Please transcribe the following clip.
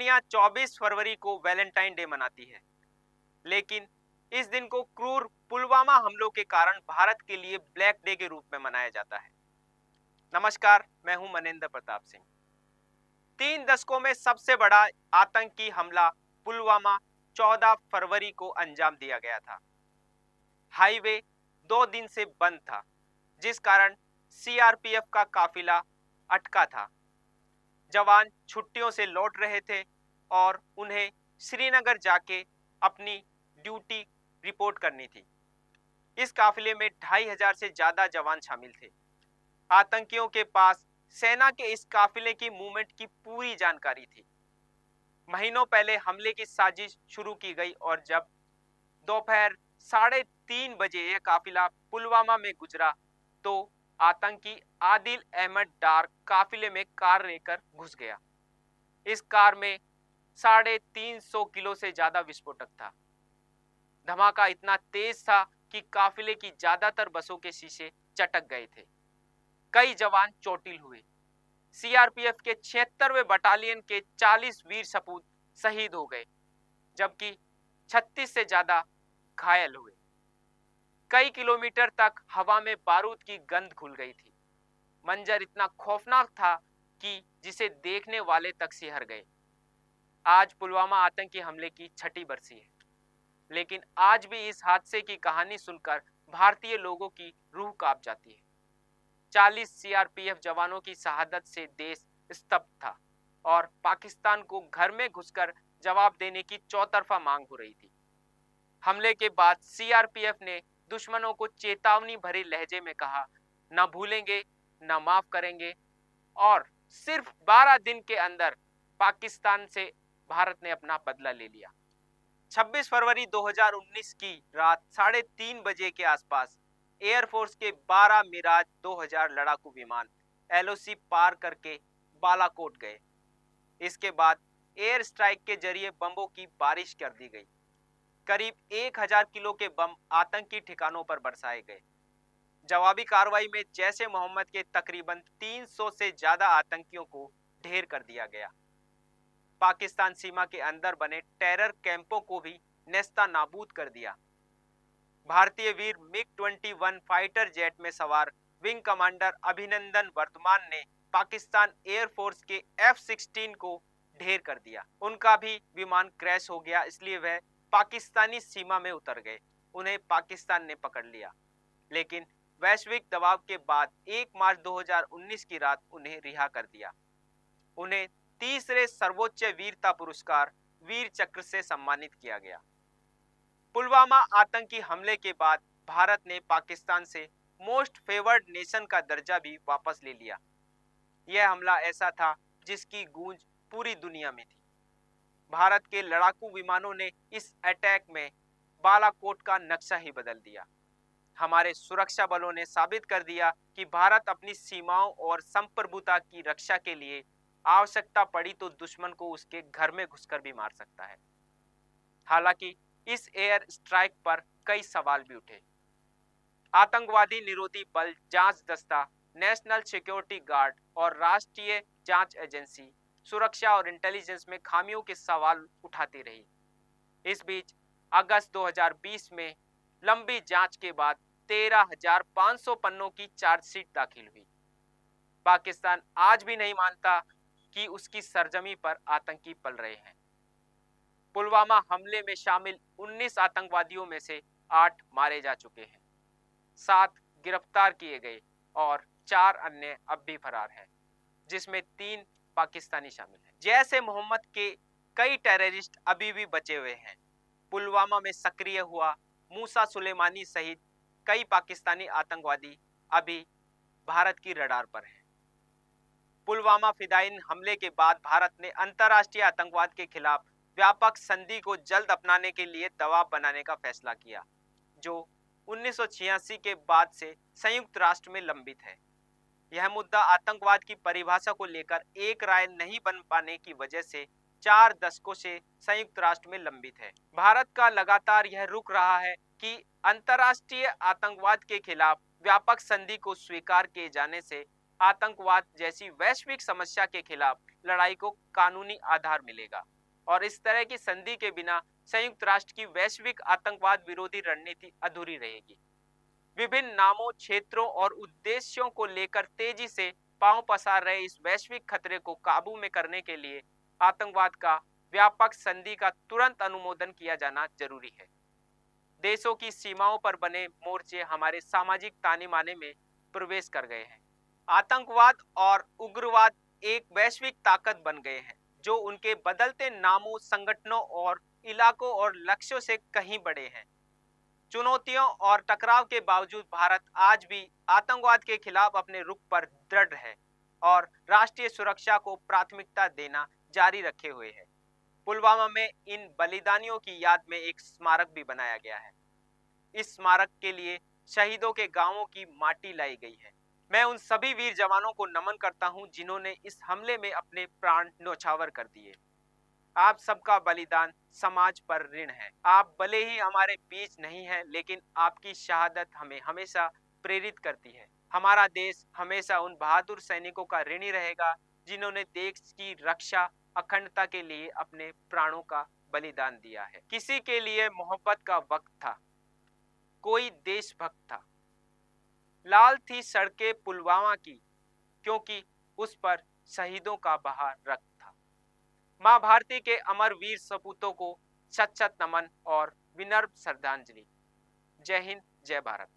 दुनिया 24 फरवरी को Valentine day मनाती है, लेकिन इस दिन को क्रूर पुलवामा हमलों के कारण भारत के लिए ब्लैक डे के रूप में मनाया जाता है। नमस्कार, मैं हूं मनेंद्र प्रताप सिंह। 3 दशकों में सबसे बड़ा आतंकी हमला पुलवामा 14 फरवरी को अंजाम दिया गया था। हाईवे 2 दिन से बंद था, जिस कारण सीआरपीएफ का काफिला अटका था। जवान छुट्टियों से लौट रहे थे और उन्हें श्रीनगर जाके अपनी ड्यूटी रिपोर्ट करनी थी। इस काफिले में 2500 से ज्यादा जवान शामिल थे। आतंकियों के पास सेना के इस काफिले की मूवमेंट की पूरी जानकारी थी। महीनों पहले हमले की साजिश शुरू की गई और जब दोपहर 3:30 बजे यह काफिला पुलवामा में गुजरा तो आतंकी आदिल अहमद डार काफिले में कार लेकर घुस गया। इस कार में 350 किलो से ज्यादा विस्फोटक था। धमाका इतना तेज था कि काफिले की ज्यादातर बसों के शीशे चटक गए थे। कई जवान चोटिल हुए। सीआरपीएफ के 76वें बटालियन के 40 वीर सपूत शहीद हो गए, जबकि 36 से ज्यादा घायल हुए। कई किलोमीटर तक हवा में बारूद की गंध घुल गई थी। मंजर इतना खौफनाक था कि जिसे देखने वाले तक सिहर गए। आज पुलवामा आतंकी हमले की 6ठी बरसी है, लेकिन आज भी इस हादसे की कहानी सुनकर भारतीय लोगों की रूह कांप जाती है। 40 सीआरपीएफ जवानों की शहादत से देश स्तब्ध था और पाकिस्तान को घर में घुसकर जवाब देने की चौतरफा मांग हो रही थी। हमले के बाद सीआरपीएफ ने दुश्मनों को चेतावनी भरे लहजे में कहा, न भूलेंगे न माफ करेंगे, और सिर्फ 12 दिन के अंदर पाकिस्तान से भारत ने अपना बदला ले लिया। 26 फरवरी 2019 की रात 3:30 बजे के आसपास एयरफोर्स के 12 मिराज 2000 लड़ाकू विमान एलओसी पार करके बालाकोट गए। इसके बाद एयर स्ट्राइक के जरिए बमों की बारिश कर दी गई। करीब 1000 किलो के बम आतंकी ठिकानों पर बरसाए गए। जवाबी कार्रवाई में जैश ए मोहम्मद के तकरीबन 300 से ज्यादा आतंकियों को ढेर कर दिया गया। पाकिस्तान सीमा के अंदर बने टेरर कैंपों को भी नेस्ता नाबूद कर दिया। भारतीय वीर मिग-21 फाइटर जेट में सवार विंग कमांडर अभिनंदन वर्धमान ने पाकिस्तान एयरफोर्स के F-16 को ढेर कर दिया। उनका भी विमान क्रैश हो गया, इसलिए वह पाकिस्तानी सीमा में उतर गए। उन्हें पाकिस्तान ने पकड़ लिया, लेकिन वैश्विक दबाव के बाद 1 मार्च 2019 की रात उन्हें रिहा कर दिया। उन्हें तीसरे सर्वोच्च वीरता पुरस्कार वीर चक्र से सम्मानित किया गया। पुलवामा आतंकी हमले के बाद भारत ने पाकिस्तान से मोस्ट फेवर्ड नेशन का दर्जा भी वापस ले लिया। यह हमला ऐसा था जिसकी गूंज पूरी दुनिया में थी। भारत के लड़ाकू विमानों ने इस अटैक में बालाकोट का नक्शा ही बदल दिया। हमारे सुरक्षा बलों ने साबित कर दिया कि भारत अपनी सीमाओं और संप्रभुता की रक्षा के लिए आवश्यकता पड़ी तो दुश्मन को उसके घर में घुसकर भी मार सकता है। हालांकि इस एयर स्ट्राइक पर कई सवाल भी उठे। आतंकवादी निरोधी बल जांच दस्ता, नेशनल सिक्योरिटी गार्ड और राष्ट्रीय जांच एजेंसी सुरक्षा और इंटेलिजेंस में खामियों के सवाल उठाती रही। इस बीच अगस्त 2020 में लंबी जांच के बाद 13,500 पन्नों की चार्जशीट दाखिल हुई। पाकिस्तान आज भी नहीं मानता कि उसकी सरजमी पर आतंकी पल रहे हैं। पुलवामा हमले में शामिल 19 आतंकवादियों में से 8 मारे जा चुके हैं, 7 गिरफ्तार किए गए और 4 अन्य अब भी फरार हैं, जिसमें 3 पाकिस्तानी शामिल हैं। जैश ए मोहम्मद के कई टेररिस्ट अभी भी बचे हुए हैं। पुलवामा में सक्रिय हुआ मूसा सुलेमानी सहित कई पाकिस्तानी आतंकवादी अभी भारत की रडार पर हैं। पुलवामा फिदायीन हमले के बाद भारत ने अंतर्राष्ट्रीय आतंकवाद के खिलाफ व्यापक संधि को जल्द अपनाने के लिए दबाव बनाने का फैसला किया, जो 1986 के बाद से संयुक्त राष्ट्र में लंबित है। यह मुद्दा आतंकवाद की परिभाषा को लेकर एक राय नहीं बन पाने की वजह से 4 दशकों से संयुक्त राष्ट्र में लंबित है। भारत का लगातार यह रुख रहा है कि अंतर्राष्ट्रीय आतंकवाद के खिलाफ व्यापक संधि को स्वीकार किए जाने से आतंकवाद जैसी वैश्विक समस्या के खिलाफ लड़ाई को कानूनी आधार मिलेगा और इस तरह की संधि के बिना संयुक्त राष्ट्र की वैश्विक आतंकवाद विरोधी रणनीति अधूरी रहेगी। विभिन्न नामों, क्षेत्रों और उद्देश्यों को लेकर तेजी से पांव पसार रहे इस वैश्विक खतरे को काबू में करने के लिए आतंकवाद का व्यापक संधि का तुरंत अनुमोदन किया जाना जरूरी है। देशों की सीमाओं पर बने मोर्चे हमारे सामाजिक ताने माने में प्रवेश कर गए हैं। आतंकवाद और उग्रवाद एक वैश्विक ताकत बन गए हैं जो उनके बदलते नामों, संगठनों और इलाकों और लक्ष्यों से कहीं बड़े हैं। चुनौतियों और टकराव के बावजूद भारत आज भी आतंकवाद के खिलाफ अपने रुख पर दृढ़ है और राष्ट्रीय सुरक्षा को प्राथमिकता देना जारी रखे हुए है। पुलवामा में इन बलिदानियों की याद में एक स्मारक भी बनाया गया है। इस स्मारक के लिए शहीदों के गांवों की माटी लाई गई है। मैं उन सभी वीर जवानों को नमन करता हूं जिन्होंने इस हमले में अपने प्राण न्यौछावर कर दिए। आप सबका बलिदान समाज पर ऋण है। आप भले ही हमारे बीच नहीं हैं, लेकिन आपकी शहादत हमें हमेशा प्रेरित करती है। हमारा देश हमेशा उन बहादुर सैनिकों का ऋणी रहेगा जिन्होंने देश की रक्षा, अखंडता के लिए अपने प्राणों का बलिदान दिया है। किसी के लिए मोहब्बत का वक्त था, कोई देशभक्त था। लाल थी सड़कें पुलवामा की, क्योंकि उस पर शहीदों का बहा रक्त था। मां भारती के अमर वीर सपूतों को शत शत नमन और विनम्र श्रद्धांजलि। जय हिंद, जय भारत।